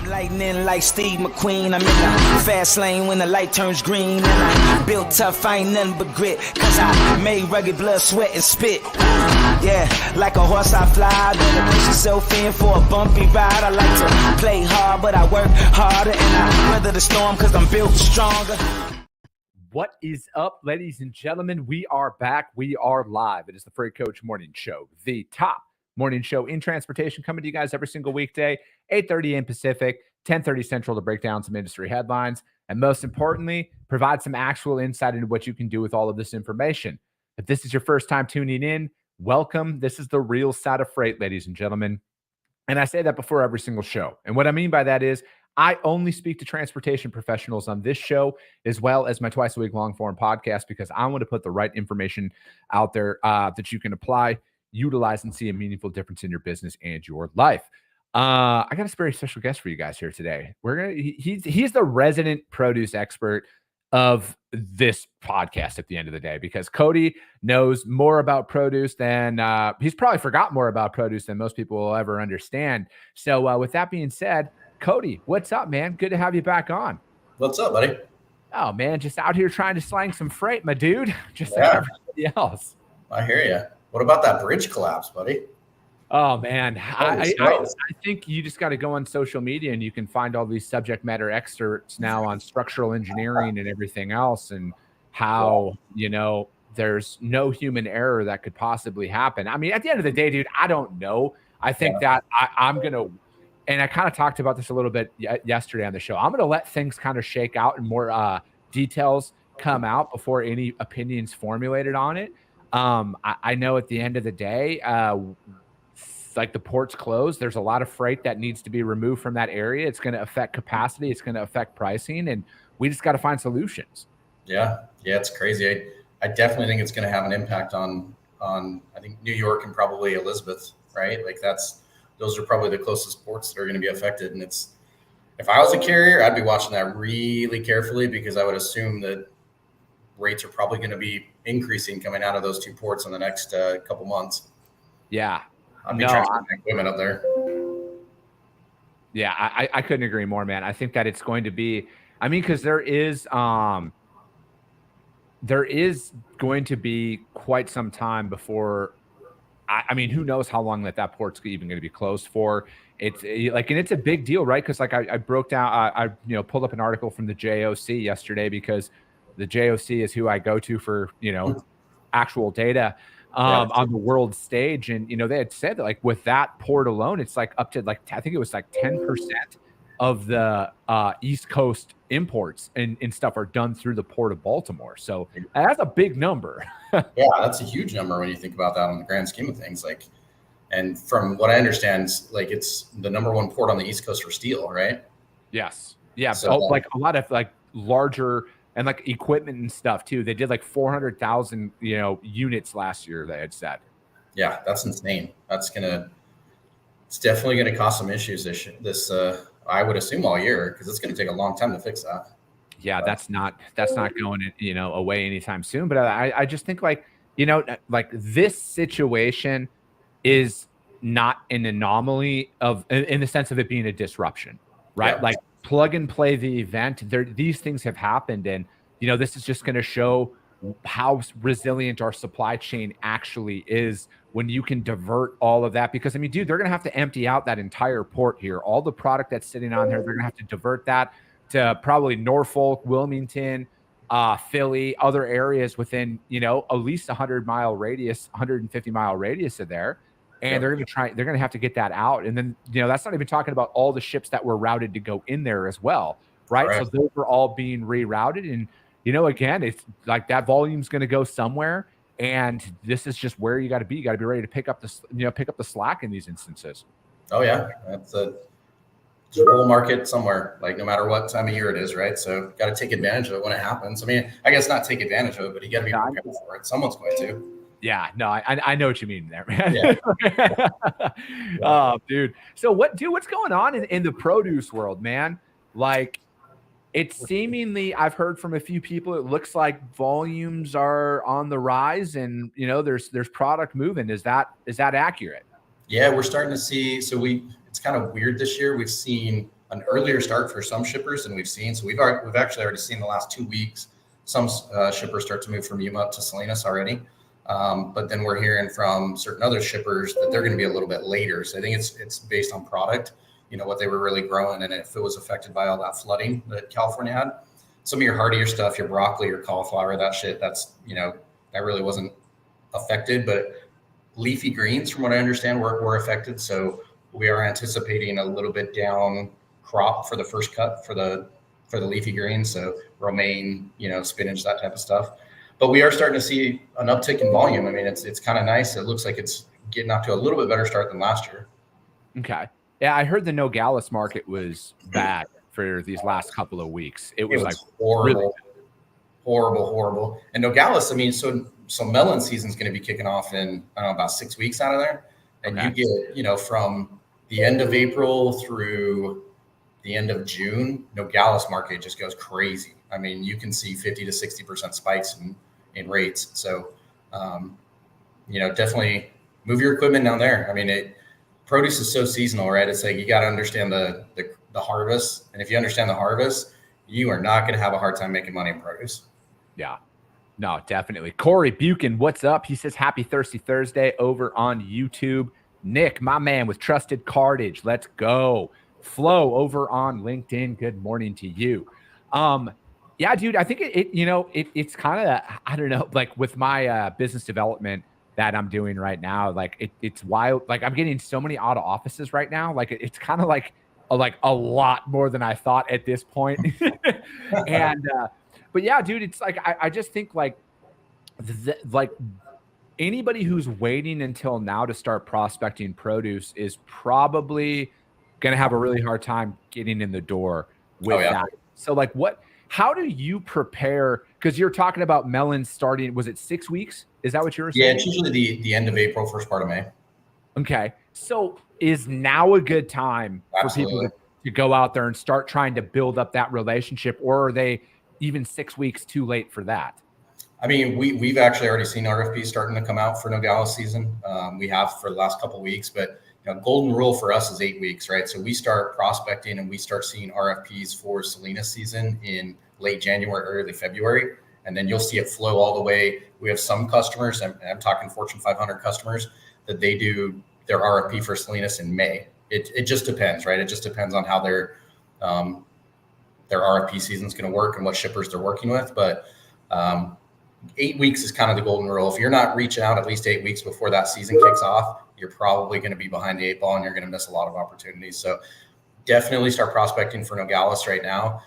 Lightning like Steve McQueen. I'm in the fast lane when the light turns green. And I built tough, I ain't nothing but grit. Cause I made rugged blood, sweat, and spit. Yeah, like a horse I fly. Better push yourself in for a bumpy ride. I like to play hard, but I work harder. And I weather the storm cause I'm built stronger. What is up, ladies and gentlemen? We are back. We are live. It is the Freight Coach Morning Show, the top morning show in transportation, coming to you guys every single weekday, 8:30 a.m. Pacific, 10:30 Central, to break down some industry headlines, and most importantly, provide some actual insight into what you can do with all of this information. If this is your first time tuning in, welcome. This is the real side of freight, ladies and gentlemen. And I say that before every single show. And what I mean by that is I only speak to transportation professionals on this show, as well as my twice-a-week long-form podcast, because I want to put the right information out there that you can apply, utilize, and see a meaningful difference in your business and your life. I got a very special guest for you guys here today. He's the resident produce expert of this podcast at the end of the day, because Cody knows more about produce than he's probably forgot more about produce than most people will ever understand. So with that being said, Cody, what's up, man? Good to have you back on. What's up, buddy? Oh, man, just out here trying to slang some freight, my dude. Just like everybody else. I hear you. What about that bridge collapse, buddy? Oh, man. I think you just got to go on social media and you can find all these subject matter experts now on structural engineering and everything else, and how, there's no human error that could possibly happen. I mean, at the end of the day, dude, I don't know. I think that I'm going to, and I kind of talked about this a little bit yesterday on the show, I'm going to let things kind of shake out and more details come out before any opinions formulated on it. I know at the end of the day, like the port's closed, there's a lot of freight that needs to be removed from that area. It's going to affect capacity. It's going to affect pricing, and we just got to find solutions. Yeah, it's crazy. I definitely think it's going to have an impact on I think New York and probably Elizabeth, right? Like those are probably the closest ports that are going to be affected. And if I was a carrier, I'd be watching that really carefully, because I would assume that rates are probably going to be increasing coming out of those two ports in the next couple months. Yeah. I'd be transporting equipment up there. Yeah, I couldn't agree more, man. I think that it's going to be, because there is going to be quite some time before, who knows how long that port's even going to be closed for. It's and it's a big deal, right? Because I broke down, I pulled up an article from the JOC yesterday, because the JOC is who I go to for, actual data on the world stage. And, they had said that with that port alone, it's up to I think it was 10% of the East Coast imports and stuff are done through the port of Baltimore. So that's a big number. Yeah, that's a huge number when you think about that on the grand scheme of things. And from what I understand, it's the number one port on the East Coast for steel, right? Yes. Yeah. So, a lot of larger and equipment and stuff too. They did 400,000, units last year, they had said. Yeah, that's insane. It's definitely going to cause some issues this I would assume all year, because it's going to take a long time to fix that. Yeah, that's not going away anytime soon. But I just think this situation is not an anomaly in the sense of it being a disruption, right? Yeah. Plug and play the event. These things have happened, and this is just going to show how resilient our supply chain actually is when you can divert all of that. Because dude, they're going to have to empty out that entire port here. All the product that's sitting on there, they're going to have to divert that to probably Norfolk, Wilmington, Philly, other areas within at least 100-mile radius, 150-mile radius of there. And they're going to have to get that out. And then, that's not even talking about all the ships that were routed to go in there as well. Right. So those are all being rerouted. And, again, it's that volume's going to go somewhere. And this is just where you got to be. You got to be ready to pick up the slack in these instances. Oh, yeah. There's a bull market somewhere, no matter what time of year it is. Right. So got to take advantage of it when it happens. I guess not take advantage of it, but you got to be prepared for it. Someone's going to. Yeah, no, I know what you mean there, man. Yeah. Oh, dude. So what's going on in the produce world, man? It's seemingly, I've heard from a few people, it looks like volumes are on the rise, and there's product moving. Is that accurate? Yeah, we're starting to see. So it's kind of weird this year. We've seen an earlier start for some shippers than we've seen. So we've actually already seen the last 2 weeks some shippers start to move from Yuma to Salinas already. But then we're hearing from certain other shippers that they're going to be a little bit later. So I think it's based on product, what they were really growing, and if it was affected by all that flooding that California had. Some of your hardier stuff, your broccoli, your cauliflower, that's that really wasn't affected. But leafy greens, from what I understand, were affected. So we are anticipating a little bit down crop for the first cut for the leafy greens. So romaine, spinach, that type of stuff. But we are starting to see an uptick in volume. I mean, it's kind of nice. It looks like it's getting off to a little bit better start than last year. Okay. Yeah, I heard the Nogales market was bad for these last couple of weeks. It was like horrible, really horrible. And Nogales, I mean, so melon season is going to be kicking off in, I don't know, about 6 weeks out of there. And okay. You get, from the end of April through the end of June, Nogales market just goes crazy. I mean, you can see 50 to 60% spikes in rates. So, definitely move your equipment down there. I mean, produce is so seasonal, right? It's like you got to understand the harvest. And if you understand the harvest, you are not going to have a hard time making money in produce. Yeah, no, definitely. Corey Buchan, what's up? He says, happy Thirsty Thursday over on YouTube. Nick, my man with Trusted Cartage. Let's go. Flo over on LinkedIn. Good morning to you. Yeah, dude, I think it's kind of, I don't know, like with my business development that I'm doing right now, like it's wild. Like I'm getting so many out of offices right now. Like it's kind of like a lot more than I thought at this point. And, but yeah, dude, it's like, I just think like anybody who's waiting until now to start prospecting produce is probably going to have a really hard time getting in the door with that. So like how do you prepare? Because you're talking about melons starting, was it 6 weeks? Is that what you were saying? Yeah, it's usually the end of April, first part of May. Okay. So is now a good time for people to go out there and start trying to build up that relationship, or are they even 6 weeks too late for that? I mean, we've actually already seen RFPs starting to come out for Nogales season. We have for the last couple of weeks, but golden rule for us is 8 weeks, right? So we start prospecting and we start seeing RFPs for Salinas season in late January, early February, and then you'll see it flow all the way. We have some customers, and I'm talking Fortune 500 customers, that they do their RFP for Salinas in May. It just depends, right? It just depends on how their RFP season is going to work and what shippers they're working with. But 8 weeks is kind of the golden rule. If you're not reaching out at least 8 weeks before that season kicks off, you're probably going to be behind the 8 ball and you're going to miss a lot of opportunities. So definitely start prospecting for Nogales right now.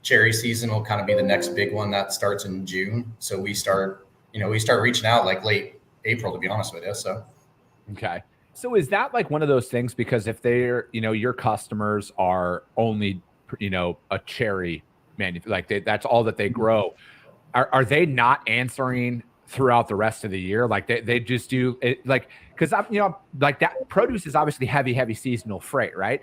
Cherry season will kind of be the next big one that starts in June. So we start reaching out like late April, to be honest with you. So, okay. So is that like one of those things, because if they're, your customers are only, a cherry that's all that they grow. Are they not answering throughout the rest of the year? Like they just do it, like, because I'm, like that produce is obviously heavy seasonal freight, right?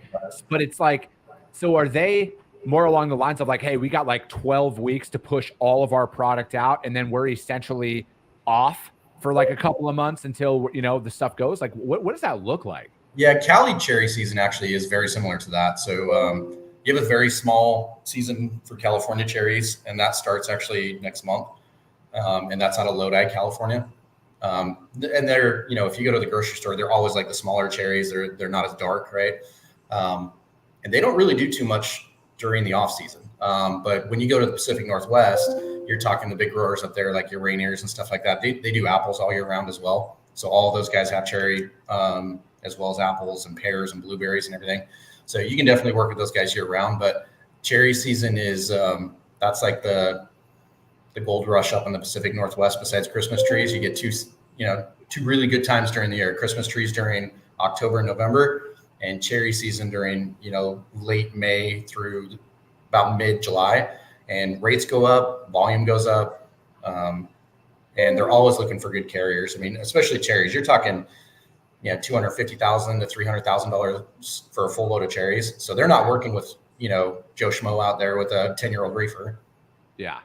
But it's like, so are they more along the lines of like, hey, we got like 12 weeks to push all of our product out, and then we're essentially off for like a couple of months until the stuff goes? Like, what does that look like? Yeah, Cali cherry season actually is very similar to that. So you have a very small season for California cherries, and that starts actually next month. And that's out of Lodi, California. And they're, if you go to the grocery store, they're always like the smaller cherries. They're not as dark, right? And they don't really do too much during the off season. But when you go to the Pacific Northwest, you're talking the big growers up there, like your Rainiers and stuff like that. They do apples all year round as well. So all those guys have cherry, as well as apples and pears and blueberries and everything. So you can definitely work with those guys year round. But cherry season is, that's like the gold rush up in the Pacific Northwest. Besides Christmas trees, you get two really good times during the year. Christmas trees during October and November, and cherry season during, late May through about mid-July. And rates go up, volume goes up, and they're always looking for good carriers. I mean, especially cherries. You're talking, $250,000 to $300,000 for a full load of cherries. So they're not working with, Joe Schmo out there with a 10-year-old reefer. Yeah.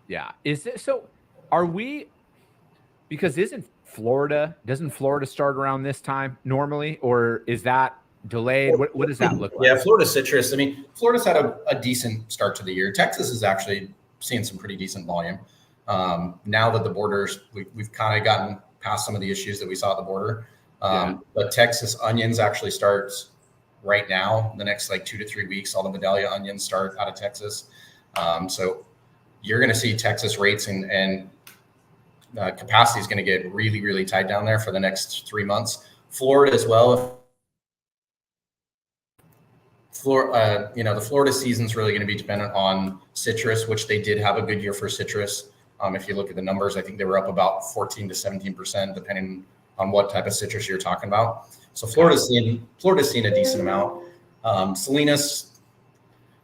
Yeah. Are we, because doesn't Florida start around this time normally, or is that delayed? What does that look like? Yeah, Florida citrus. I mean, Florida's had a decent start to the year. Texas is actually seeing some pretty decent volume. Now that the borders, we've kind of gotten past some of the issues that we saw at the border. But Texas onions actually starts right now. The next like 2 to 3 weeks, all the Vidalia onions start out of Texas. So you're going to see Texas rates and capacity is going to get really, really tight down there for the next 3 months. Florida as well. The Florida season is really going to be dependent on citrus, which they did have a good year for citrus. If you look at the numbers, I think they were up about 14 to 17%, depending on what type of citrus you're talking about. So Florida's seeing a decent amount. Salinas,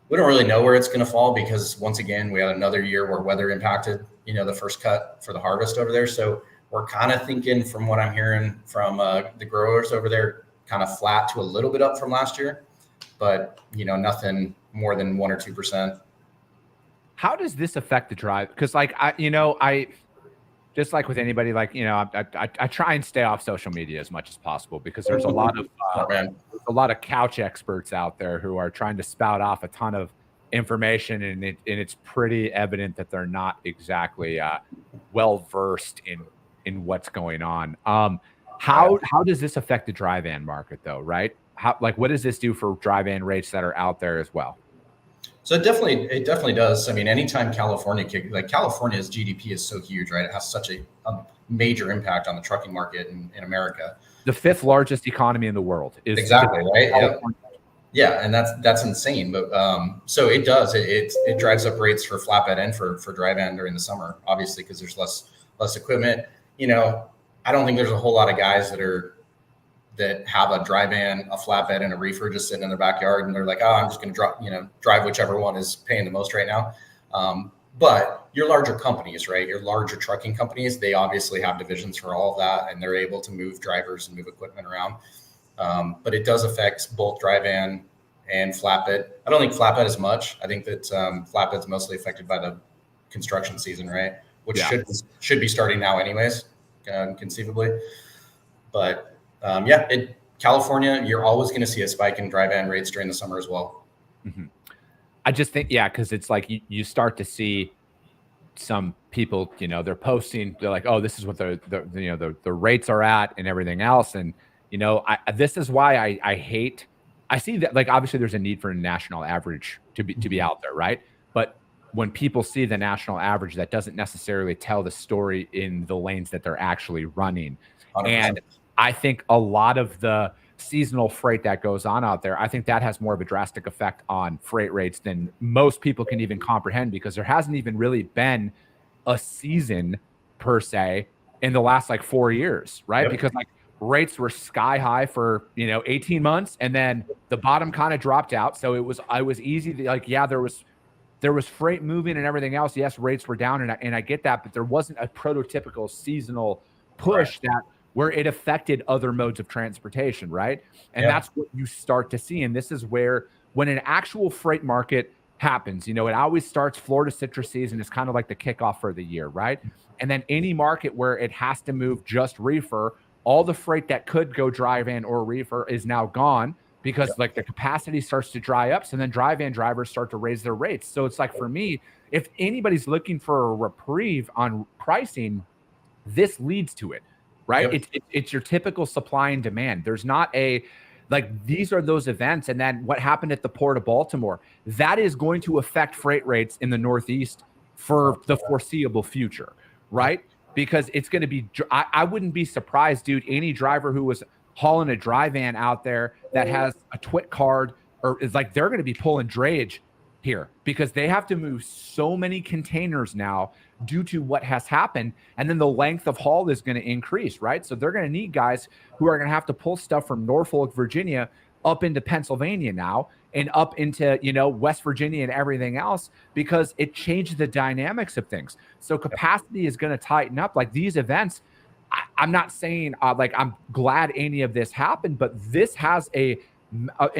we don't really know where it's going to fall because once again, we had another year where weather impacted, the first cut for the harvest over there. So we're kind of thinking, from what I'm hearing from the growers over there, kind of flat to a little bit up from last year, but nothing more than 1 or 2%. How does this affect the drive? Because I just like with anybody, I try and stay off social media as much as possible because there's a lot of couch experts out there who are trying to spout off a ton of information, and it's pretty evident that they're not exactly well versed in what's going on. How does this affect the dry van market though? Right? What does this do for dry van rates that are out there as well? So it definitely does. I mean, anytime California's GDP is so huge, right? It has such a major impact on the trucking market in America. The 5th largest economy in the world is exactly right. Yeah, and that's insane. But so it does. It drives up rates for flatbed and for dry van during the summer, obviously, because there's less equipment. I don't think there's a whole lot of guys that have a dry van, a flatbed, and a reefer just sitting in their backyard, and they're like, "Oh, I'm just going to drive whichever one is paying the most right now." But your larger companies, right? Your larger trucking companies, they obviously have divisions for all of that, and they're able to move drivers and move equipment around. But it does affect both dry van and flatbed. I don't think flatbed as much. I think that flatbed's mostly affected by the construction season, right? Which should be starting now, anyways, conceivably. But California, you're always going to see a spike in dry van rates during the summer as well. Mm-hmm. I just think, because it's like you start to see some people, they're posting, they're like, oh, this is what the rates are at and everything else. And, this is why I see that, like, obviously there's a need for a national average to be out there, right? But when people see the national average, that doesn't necessarily tell the story in the lanes that they're actually running. 100%. And I think a lot of the seasonal freight that goes on out there, I think that has more of a drastic effect on freight rates than most people can even comprehend, because there hasn't even really been a season per se in the last 4 years, right? Yep. Because rates were sky high for 18 months, and then the bottom kind of dropped out. So I was easy to there was freight moving and everything else. Yes, rates were down, and I get that, but there wasn't a prototypical seasonal push where it affected other modes of transportation, right? And that's what you start to see. And this is where, when an actual freight market happens, it always starts Florida citrus season is kind of like the kickoff for the year, right? And then any market where it has to move just reefer, all the freight that could go dry van or reefer is now gone, because the capacity starts to dry up. So then dry van drivers start to raise their rates. So it's for me, if anybody's looking for a reprieve on pricing, this leads to it. Right. Yep. It's your typical supply and demand. There's not these are those events. And then what happened at the Port of Baltimore, that is going to affect freight rates in the Northeast for the foreseeable future. Right. Because it's going to be, I wouldn't be surprised, dude, any driver who was hauling a dry van out there that has a TWIC card, or is they're going to be pulling drayage here, because they have to move so many containers now due to what has happened. And then the length of haul is going to increase, right? So they're going to need guys who are going to have to pull stuff from Norfolk, Virginia up into Pennsylvania now, and up into, West Virginia and everything else, because it changed the dynamics of things. So capacity is going to tighten up. These events, I'm not saying I'm glad any of this happened, but this has an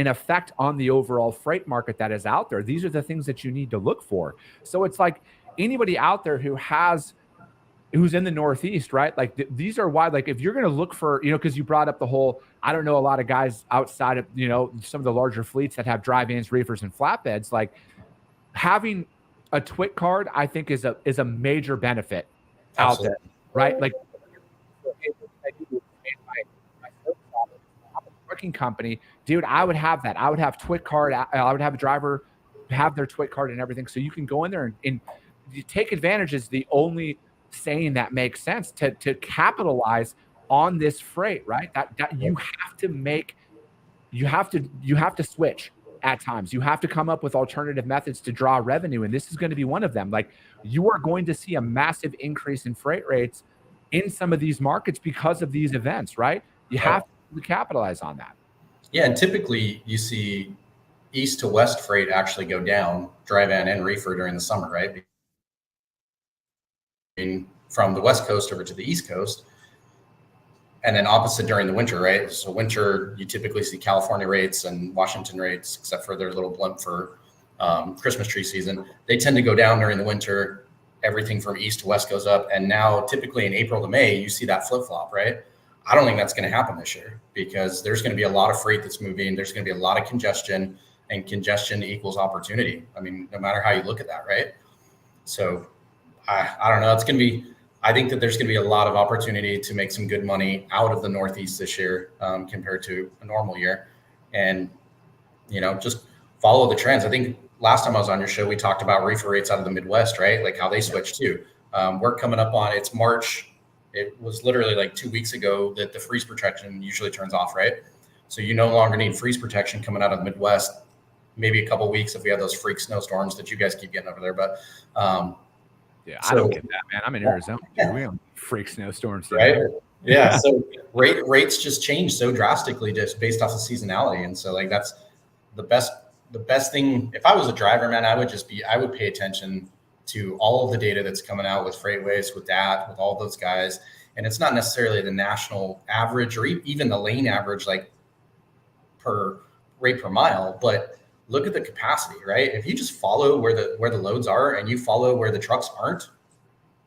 effect on the overall freight market that is out there. These are the things that you need to look for. So it's anybody out there who has who's in the Northeast, right? Like these are why, like if you're going to look for, because you brought up the whole, I don't know a lot of guys outside of, some of the larger fleets that have dry-vans, reefers, and flatbeds. Like having a TWIC card, I think is a major benefit out there, right? Like trucking company, dude, I would have that. I would have TWIC card. I would have a driver have their TWIC card and everything. So you can go in there and you take advantage is the only saying that makes sense to capitalize on this freight, right? That you have to make, you have to switch at times. You have to come up with alternative methods to draw revenue. And this is going to be one of them. Like you are going to see a massive increase in freight rates in some of these markets because of these events, right? You have to capitalize on that. Yeah. And typically you see east to west freight actually go down, dry van and reefer during the summer, right? From the West Coast over to the East Coast, and then opposite during the winter, right? So winter, you typically see California rates and Washington rates, except for their little blimp for Christmas tree season. They tend to go down during the winter. Everything from east to west goes up. And now typically in April to May, you see that flip flop, right? I don't think that's going to happen this year because there's going to be a lot of freight that's moving. There's going to be a lot of congestion, and congestion equals opportunity. I mean, no matter how you look at that, right? So I don't know. It's going to be, I think that there's going to be a lot of opportunity to make some good money out of the Northeast this year compared to a normal year. And, just follow the trends. I think last time I was on your show, we talked about reefer rates out of the Midwest, right? Like how they switched too. We're coming up on, it's March. It was literally like 2 weeks ago that the freeze protection usually turns off, right? So you no longer need freeze protection coming out of the Midwest. Maybe a couple of weeks if we have those freak snowstorms that you guys keep getting over there. But yeah, I don't get that, man. I'm in Arizona. Yeah. We don't freak snowstorms, right? Yeah. So rates just change so drastically just based off of seasonality. And so like that's the best thing. If I was a driver, man, I would pay attention to all of the data that's coming out with FreightWaves, with all those guys. And it's not necessarily the national average or even the lane average, like per rate per mile, but look at the capacity, right? If you just follow where the loads are and you follow where the trucks aren't,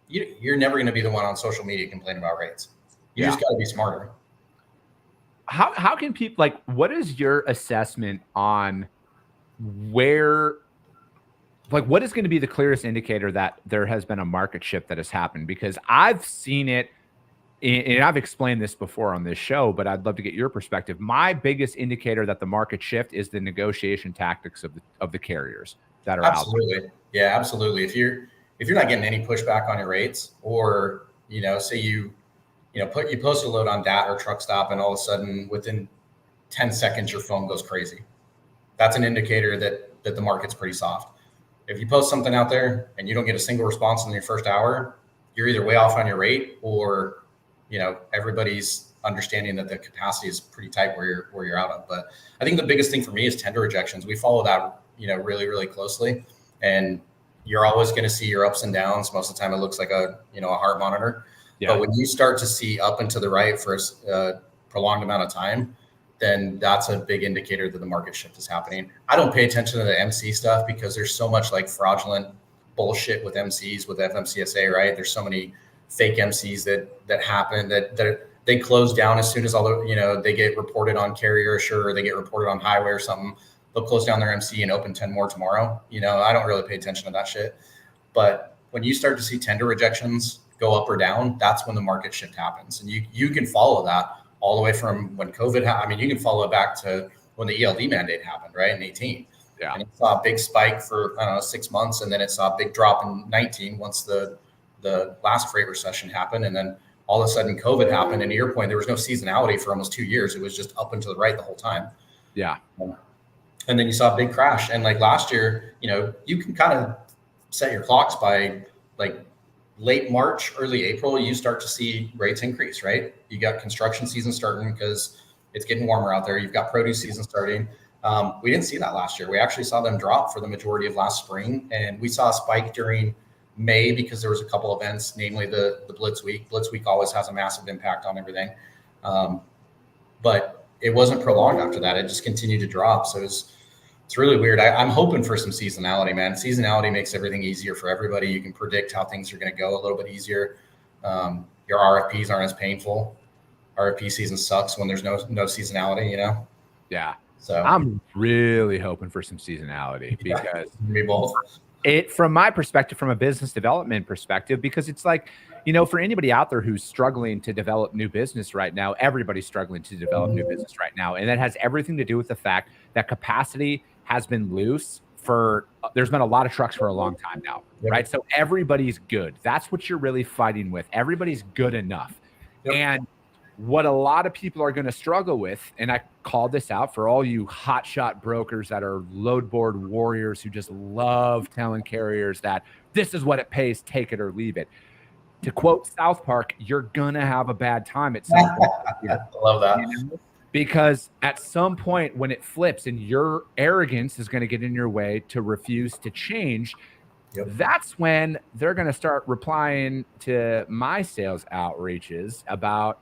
you're never going to be the one on social media complaining about rates. You just got to be smarter. How can people, like, what is your assessment on where, like, what is going to be the clearest indicator that there has been a market shift that has happened? Because I've seen it, and I've explained this before on this show, but I'd love to get your perspective. My biggest indicator that the market shift is the negotiation tactics of the carriers that are out there. Yeah, absolutely. If you're not getting any pushback on your rates, or say you post a load on DAT or truck stop, and all of a sudden within 10 seconds your phone goes crazy, that's an indicator that the market's pretty soft. If you post something out there and you don't get a single response in your first hour, you're either way off on your rate, or everybody's understanding that the capacity is pretty tight where you're out of. But I think the biggest thing for me is tender rejections. We follow that, really, really closely, and you're always going to see your ups and downs. Most of the time it looks like a heart monitor. Yeah. But when you start to see up and to the right for a prolonged amount of time, then that's a big indicator that the market shift is happening. I don't pay attention to the MC stuff because there's so much like fraudulent bullshit with MCs, with FMCSA, right? There's so many fake MCs that happen that they close down as soon as they get reported on Carrier Assure, or they get reported on Highway or something. They'll close down their MC and open 10 more tomorrow. I don't really pay attention to that shit. But when you start to see tender rejections go up or down, that's when the market shift happens. And you can follow that all the way from when COVID happened. I mean, you can follow it back to when the ELD mandate happened, right, in 18. Yeah. And it saw a big spike for, 6 months, and then it saw a big drop in 19 once the last freight recession happened. And then all of a sudden COVID happened. And to your point, there was no seasonality for almost 2 years. It was just up and to the right the whole time. Yeah. And then you saw a big crash. And like last year, you can kind of set your clocks by like late March, early April, you start to see rates increase, right? You got construction season starting because it's getting warmer out there. You've got produce season starting. We didn't see that last year. We actually saw them drop for the majority of last spring. And we saw a spike during May because there was a couple events, namely the Blitz Week. Blitz Week always has a massive impact on everything. But it wasn't prolonged after that. It just continued to drop. So it's really weird. I'm hoping for some seasonality, man. Seasonality makes everything easier for everybody. You can predict how things are going to go a little bit easier. Your RFPs aren't as painful. RFP season sucks when there's no seasonality, you know? Yeah. So I'm really hoping for some seasonality because we both. From my perspective, from a business development perspective, because it's like, for anybody out there who's struggling to develop new business right now, everybody's struggling to develop new business right now. And that has everything to do with the fact that capacity has been loose there's been a lot of trucks for a long time now, right? So everybody's good. That's what you're really fighting with. Everybody's good enough. And what a lot of people are going to struggle with, and I call this out for all you hotshot brokers that are load board warriors who just love telling carriers that this is what it pays, take it or leave it. To quote South Park, you're going to have a bad time at some point. I love that. Because at some point when it flips and your arrogance is going to get in your way to refuse to change, that's when they're going to start replying to my sales outreaches about,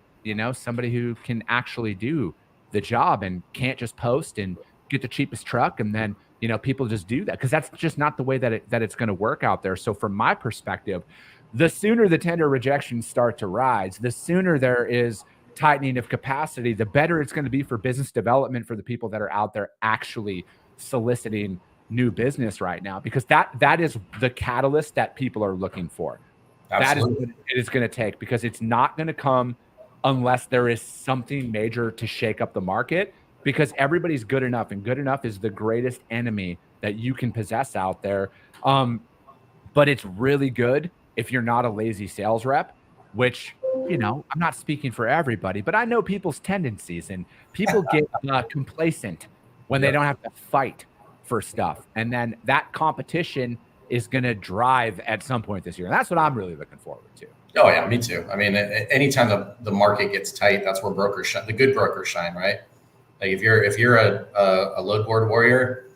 somebody who can actually do the job and can't just post and get the cheapest truck. And then, people just do that because that's just not the way that it's going to work out there. So from my perspective, the sooner the tender rejections start to rise, the sooner there is tightening of capacity, the better it's going to be for business development for the people that are out there actually soliciting new business right now, because that is the catalyst that people are looking for. Absolutely. That is what it is going to take, because it's not going to come unless there is something major to shake up the market, because everybody's good enough, and good enough is the greatest enemy that you can possess out there. But it's really good if you're not a lazy sales rep, which, I'm not speaking for everybody, but I know people's tendencies, and people get complacent when they don't have to fight for stuff. And then that competition is going to drive at some point this year. And that's what I'm really looking forward to. Oh yeah, me too. I mean, anytime the market gets tight, that's where brokers shine. The good brokers shine, right? Like if you're a load board warrior,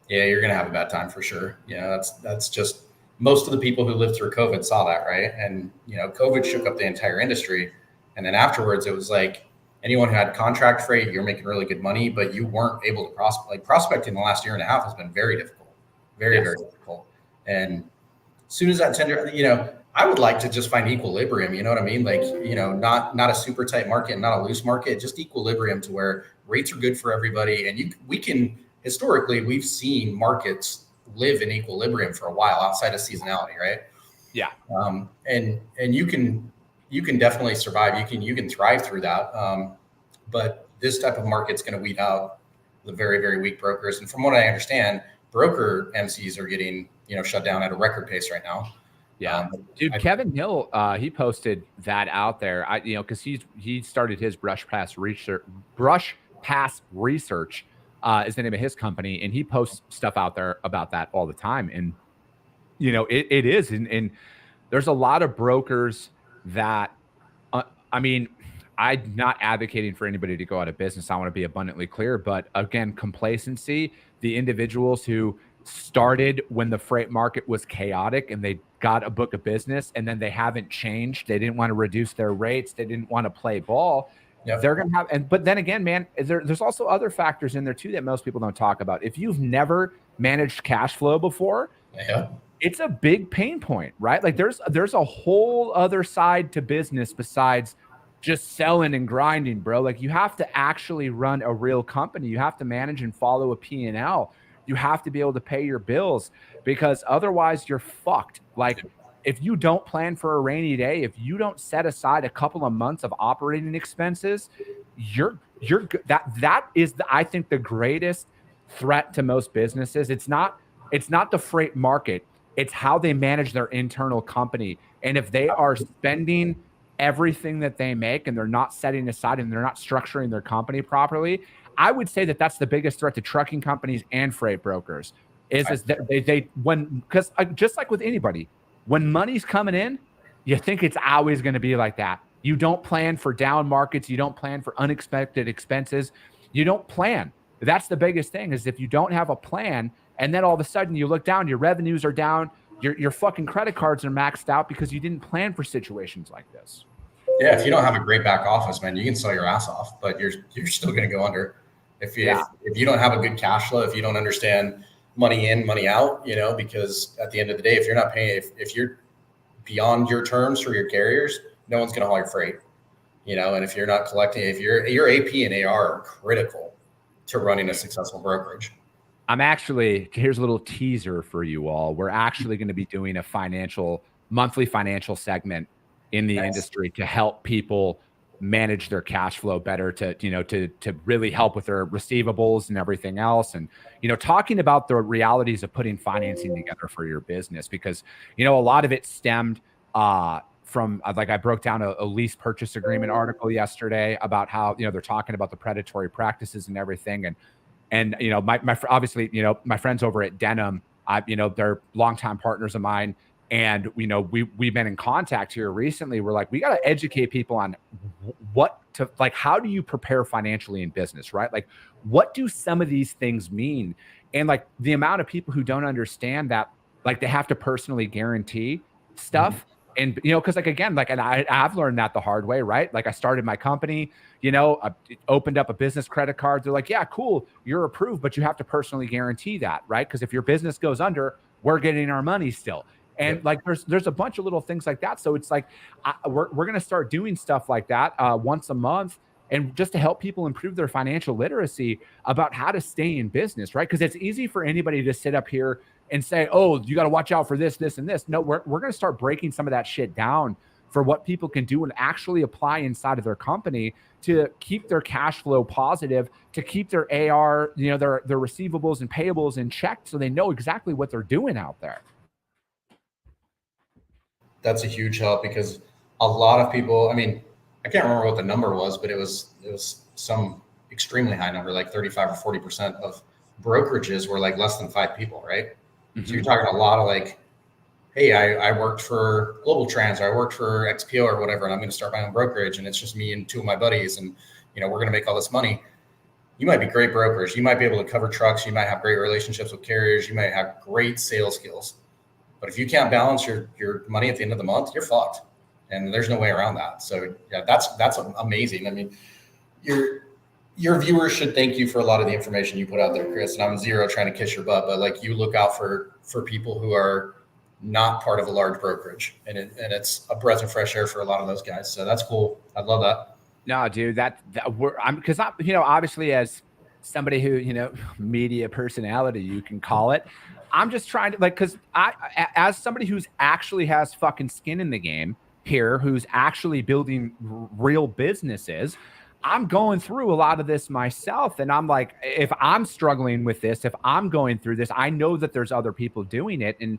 yeah, you're gonna have a bad time for sure. That's just, most of the people who lived through COVID saw that, right? And COVID shook up the entire industry. And then afterwards, it was like anyone who had contract freight, you're making really good money, but you weren't able to prospect. Like prospecting the last year and a half has been very difficult, very difficult. And as soon as that tender, I would like to just find equilibrium. You know what I mean? Like, not a super tight market, not a loose market, just equilibrium to where rates are good for everybody. And historically, we've seen markets live in equilibrium for a while outside of seasonality, right? Yeah. And you can definitely survive. You can thrive through that. But this type of market's going to weed out the very, very weak brokers. And from what I understand, broker MCs are getting, shut down at a record pace right now. Yeah, dude, Kevin Hill, he posted that out there. Because he started his Brush Pass Research is the name of his company, and he posts stuff out there about that all the time. And it is, and there's a lot of brokers that, I'm not advocating for anybody to go out of business. I want to be abundantly clear, but again, complacency, the individuals who started when the freight market was chaotic and they got a book of business and then they haven't changed. They didn't want to reduce their rates. They didn't want to play ball. Yep. They're going to have, but then again, man, there's also other factors in there too that most people don't talk about. If you've never managed cash flow before, it's a big pain point, right? Like there's a whole other side to business besides just selling and grinding, bro. Like you have to actually run a real company. You have to manage and follow a P&L. You have to be able to pay your bills, because otherwise you're fucked. Like if you don't plan for a rainy day, if you don't set aside a couple of months of operating expenses, that is I think the greatest threat to most businesses. It's not the freight market. It's how they manage their internal company. And if they are spending everything that they make and they're not setting aside and they're not structuring their company properly, I would say that that's the biggest threat to trucking companies and freight brokers is that because just like with anybody, when money's coming in, you think it's always going to be like that. You don't plan for down markets. You don't plan for unexpected expenses. You don't plan. That's the biggest thing, is if you don't have a plan and then all of a sudden you look down, your revenues are down, your fucking credit cards are maxed out because you didn't plan for situations like this. Yeah, if you don't have a great back office, man, you can sell your ass off, but you're still going to go under. If you don't have a good cash flow, if you don't understand money in, money out, because at the end of the day, if you're not paying, if you're beyond your terms for your carriers, no one's going to haul your freight, and if you're not collecting, if your AP and AR are critical to running a successful brokerage. Here's a little teaser for you all. We're actually going to be doing a monthly financial segment in the industry to help people manage their cash flow better, to really help with their receivables and everything else. And, talking about the realities of putting financing together for your business, because, a lot of it stemmed from, like, I broke down a lease purchase agreement article yesterday about how, they're talking about the predatory practices and everything. And obviously, my friends over at Denim, they're longtime partners of mine. And, we've been in contact here recently. We're like, we got to educate people on how do you prepare financially in business, right? Like, what do some of these things mean? And like the amount of people who don't understand that, like, they have to personally guarantee stuff. And, because and I've learned that the hard way, right? Like, I started my company, I opened up a business credit card. They're like, yeah, cool, you're approved, but you have to personally guarantee that, right? Because if your business goes under, we're getting our money still. And like, there's a bunch of little things like that. So it's like, we're going to start doing stuff like that once a month, and just to help people improve their financial literacy about how to stay in business, right? Because it's easy for anybody to sit up here and say, oh, you got to watch out for this, this, and this. No, we're going to start breaking some of that shit down for what people can do and actually apply inside of their company to keep their cash flow positive, to keep their AR, their receivables and payables in check, so they know exactly what they're doing out there. That's a huge help, because a lot of people, I can't remember what the number was, but it was some extremely high number, like 35 or 40% of brokerages were like less than 5 people, right? So you're talking a lot of like, hey, I worked for Global Trans, or I worked for XPO or whatever, and I'm going to start my own brokerage, and it's just me and 2 of my buddies, and we're going to make all this money. You might be great brokers. You might be able to cover trucks. You might have great relationships with carriers. You might have great sales skills. But if you can't balance your money at the end of the month, you're fucked. And there's no way around that. So yeah, that's amazing. Your viewers should thank you for a lot of the information you put out there, Chris. And I'm zero trying to kiss your butt, but like, you look out for people who are not part of a large brokerage, and it's a breath of fresh air for a lot of those guys. So that's cool. I love that. No, dude, because obviously, as somebody who, media personality, you can call it, I'm just trying to, like, because as somebody who's actually has fucking skin in the game here, who's actually building real businesses, I'm going through a lot of this myself. And I'm like, if I'm struggling with this, if I'm going through this, I know that there's other people doing it. And,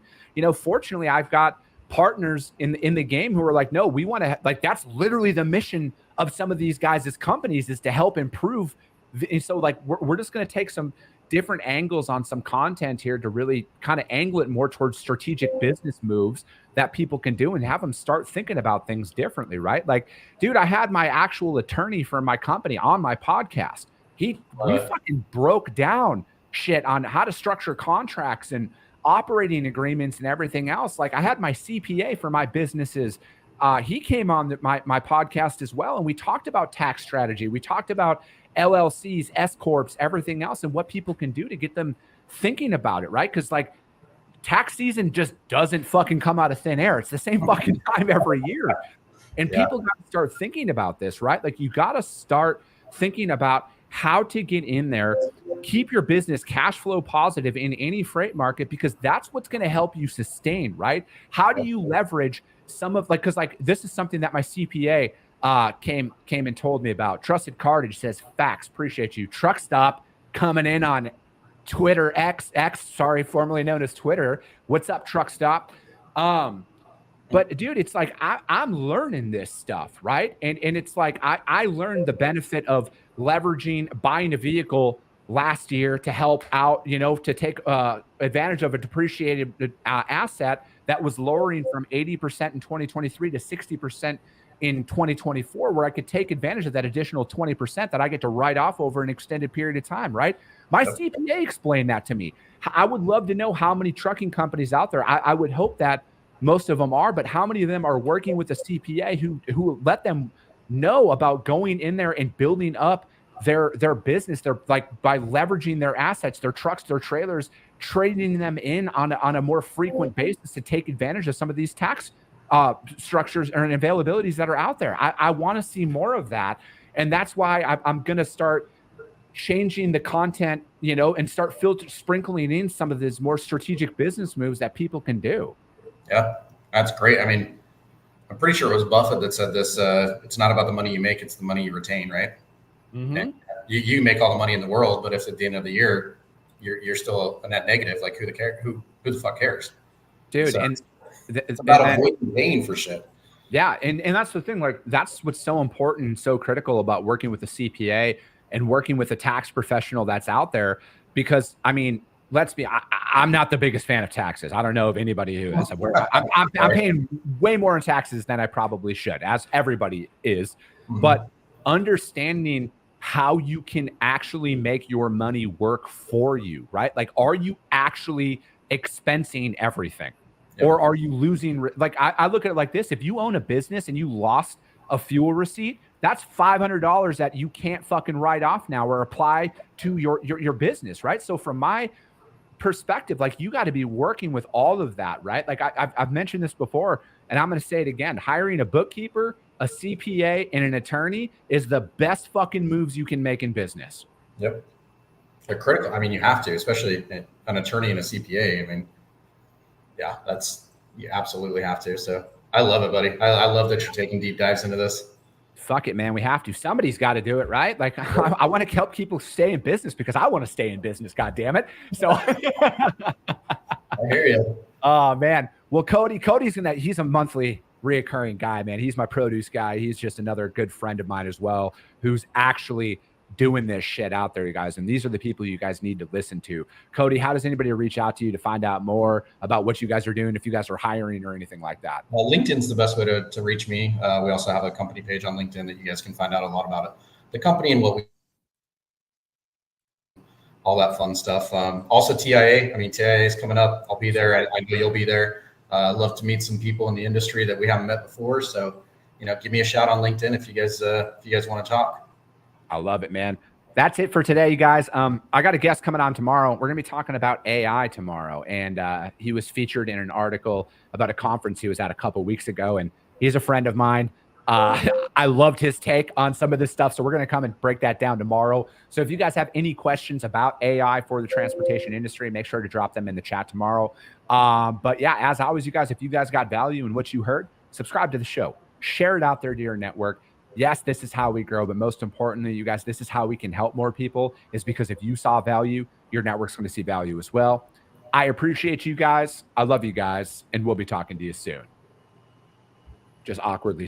fortunately, I've got partners in the game who are like, no, we want to, like, that's literally the mission of some of these guys' companies, is to help improve. And so like, we're just going to take some different angles on some content here to really kind of angle it more towards strategic business moves that people can do and have them start thinking about things differently, right? Like, dude, I had my actual attorney for my company on my podcast. We fucking broke down shit on how to structure contracts and operating agreements and everything else. Like, I had my CPA for my businesses. He came on my podcast as well, and we talked about tax strategy. We talked about LLCs, S corps, everything else, and what people can do to get them thinking about it, right? Because like, tax season just doesn't fucking come out of thin air. It's the same fucking time every year, and people got to start thinking about this, right? Like, you got to start thinking about how to get in there, keep your business cash flow positive in any freight market, because that's what's going to help you sustain, right? How do you leverage some of, like, because like, this is something that my CPA came and told me about. Trusted Cartage says, facts, appreciate you. Truck Stop coming in on Twitter, X, sorry, formerly known as Twitter. What's up, Truck Stop? But dude, it's like, I'm learning this stuff, right? And it's like, I learned the benefit of leveraging, buying a vehicle last year to help out, to take advantage of a depreciated asset that was lowering from 80% in 2023 to 60% in 2024, where I could take advantage of that additional 20% that I get to write off over an extended period of time, right? My CPA explained that to me. I would love to know how many trucking companies out there. I would hope that most of them are, but how many of them are working with a CPA who let them know about going in there and building up their business, their, like, by leveraging their assets, their trucks, their trailers, trading them in on a more frequent basis to take advantage of some of these tax structures and availabilities that are out there. I want to see more of that. And that's why I'm going to start changing the content, you know, and start sprinkling in some of these more strategic business moves that people can do. Yeah, that's great. I mean, I'm pretty sure it was Buffett that said this, it's not about the money you make, it's the money you retain, right? And you make all the money in the world, but if at the end of the year, you're still a net negative, like who the fuck cares? Dude, so and it's about avoiding paying for shit. Yeah, and that's the thing. Like, that's what's so important and so critical about working with a CPA and working with a tax professional that's out there. Because, I mean, I'm not the biggest fan of taxes. I don't know of anybody who is. I'm paying way more in taxes than I probably should, as everybody is. But understanding how you can actually make your money work for you, right? Like, are you actually expensing everything? Yep. Or are you losing? Like, I look at it like this. If you own a business and you lost a fuel receipt, that's $500 that you can't fucking write off now or apply to your business, right? So from my perspective, like, you got to be working with all of that, right? Like, I've mentioned this before, and I'm going to say it again. Hiring a bookkeeper, a CPA, and an attorney is the best fucking moves you can make in business. Yep. They're critical. I mean, you have to, especially an attorney and a CPA. I mean, yeah, you absolutely have to. So I love it, buddy. I love that you're taking deep dives into this. Fuck it, man. We have to. Somebody's got to do it, right? Like, I want to help people stay in business because I want to stay in business. God damn it. So I hear you. Oh man. Well, he's a monthly reoccurring guy, man. He's my produce guy. He's just another good friend of mine as well, who's actually doing this shit out there, you guys. And these are the people you guys need to listen to. Cody, how does anybody reach out to you to find out more about what you guys are doing, if you guys are hiring or anything like that? Well, LinkedIn's the best way to reach me. We also have a company page on LinkedIn that you guys can find out a lot about the company and all that fun stuff. Also TIA. I mean, TIA is coming up. I'll be there. I know you'll be there. Love to meet some people in the industry that we haven't met before. So, give me a shout on LinkedIn if you guys want to talk. I love it, man. That's it for today, you guys. I got a guest coming on tomorrow. We're going to be talking about AI tomorrow. And he was featured in an article about a conference he was at a couple weeks ago. And he's a friend of mine. I loved his take on some of this stuff. So we're going to come and break that down tomorrow. So if you guys have any questions about AI for the transportation industry, make sure to drop them in the chat tomorrow. But yeah, as always, you guys, if you guys got value in what you heard, subscribe to the show, share it out there to your network. Yes, this is how we grow, but most importantly, you guys, this is how we can help more people, is because if you saw value, your network's going to see value as well. I appreciate you guys. I love you guys, and we'll be talking to you soon. Just awkwardly.